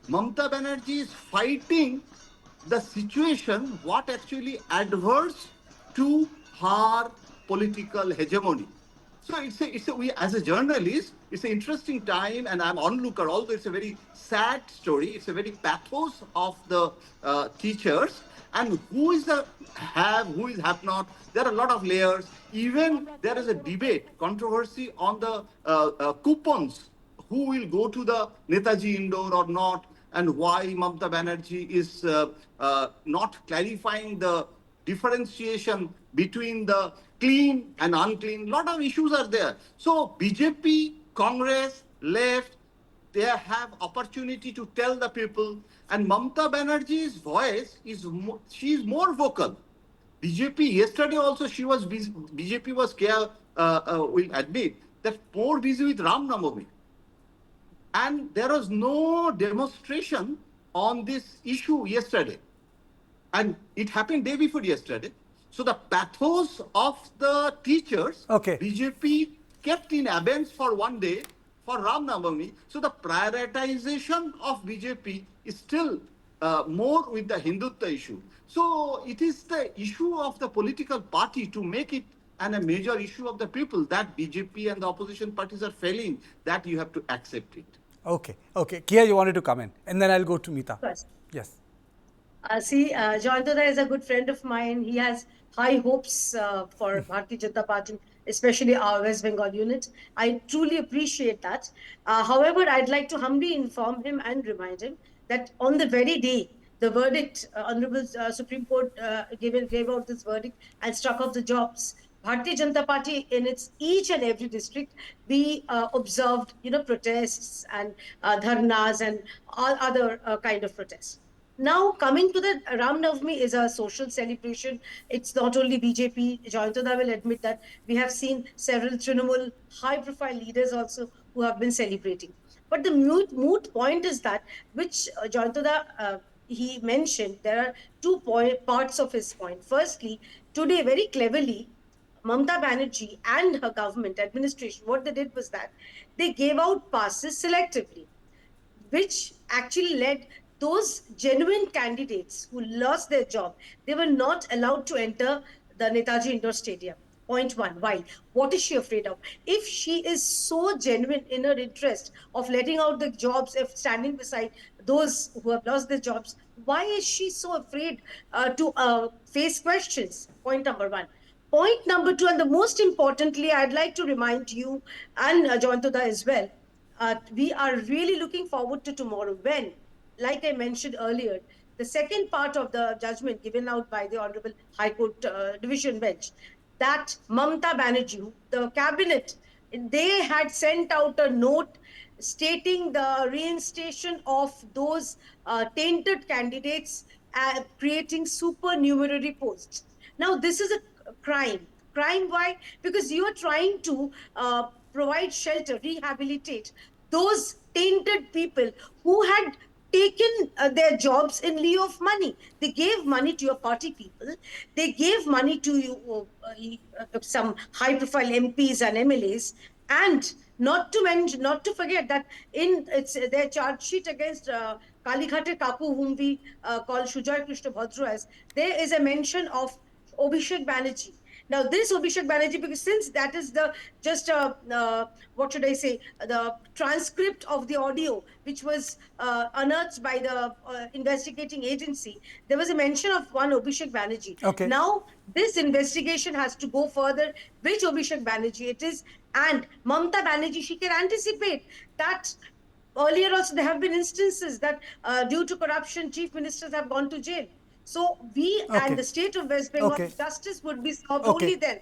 Mamata Banerjee is fighting the situation what actually adverse to her political hegemony. So we as a journalist, it's an interesting time, and I'm onlooker. Although it's a very sad story, it's a very pathos of the teachers and who is the have, who is have not. There are a lot of layers. Even there is a debate, controversy on the coupons who will go to the Netaji Indoor or not, and why Mamata Banerjee is not clarifying the differentiation between the clean and unclean. Lot of issues are there. So BJP, Congress, left, they have opportunity to tell the people, and Mamata Banerjee's voice is she is more vocal. BJP yesterday also she was busy, BJP was will admit that more busy with Ram Navami, and there was no demonstration on this issue yesterday, and it happened day before yesterday. So the pathos of the teachers, Okay. BJP kept in abeyance for one day for Ram Navami. So the prioritization of BJP is still more with the Hindutva issue. So it is the issue of the political party to make it and a major issue of the people that BJP and the opposition parties are failing, that you have to accept it. Okay. Okay. Kia, you wanted to come in, and then I'll go to Mita. First. Yes. Jointoda is a good friend of mine. He has high hopes for Bharatiya Janata Party, especially our West Bengal unit. I truly appreciate that. However, I'd like to humbly inform him and remind him that on the very day the verdict, Honorable Supreme Court gave out this verdict and struck off the jobs, Bharatiya Janata Party in its each and every district, we observed, protests and dharnas and all other kind of protests. Now, coming to the Ram Navami is a social celebration. It's not only BJP. Jointoda will admit that we have seen several Trinamool high-profile leaders also who have been celebrating. But the moot point is that, which Jointoda he mentioned, there are two parts of his point. Firstly, today, very cleverly, Mamata Banerjee and her government administration, what they did was that they gave out passes selectively, which actually led those genuine candidates who lost their job, they were not allowed to enter the Netaji Indoor Stadium. Point one. Why? What is she afraid of? If she is so genuine in her interest of letting out the jobs, if standing beside those who have lost their jobs, why is she so afraid to face questions? Point number one. Point number two, and the most importantly, I'd like to remind you and Jointoda as well, we are really looking forward to tomorrow when, like I mentioned earlier, the second part of the judgment given out by the Honorable High Court Division Bench, that Mamata Banerjee, the cabinet, they had sent out a note stating the reinstation of those tainted candidates, creating supernumerary posts. Now, this is a crime. Crime, why? Because you are trying to provide shelter, rehabilitate those tainted people who had taken their jobs in lieu of money. They gave money to your party people. They gave money to you, some high-profile MPs and MLAs, and not to forget that in their charge sheet against Kalighater Kapu, whom we call Shujoy Krishna Bhadra as, there is a mention of Abhishek Banerjee. Now, this Abhishek Banerjee, because since that is the just what should I say, the transcript of the audio which was unearthed by the investigating agency, there was a mention of one Abhishek Banerjee. Okay. Now, this investigation has to go further. Which Abhishek Banerjee it is, and Mamata Banerjee, she can anticipate that. Earlier also, there have been instances that due to corruption, chief ministers have gone to jail. So we Okay. and the state of West Bengal, Okay. justice would be served Okay. only then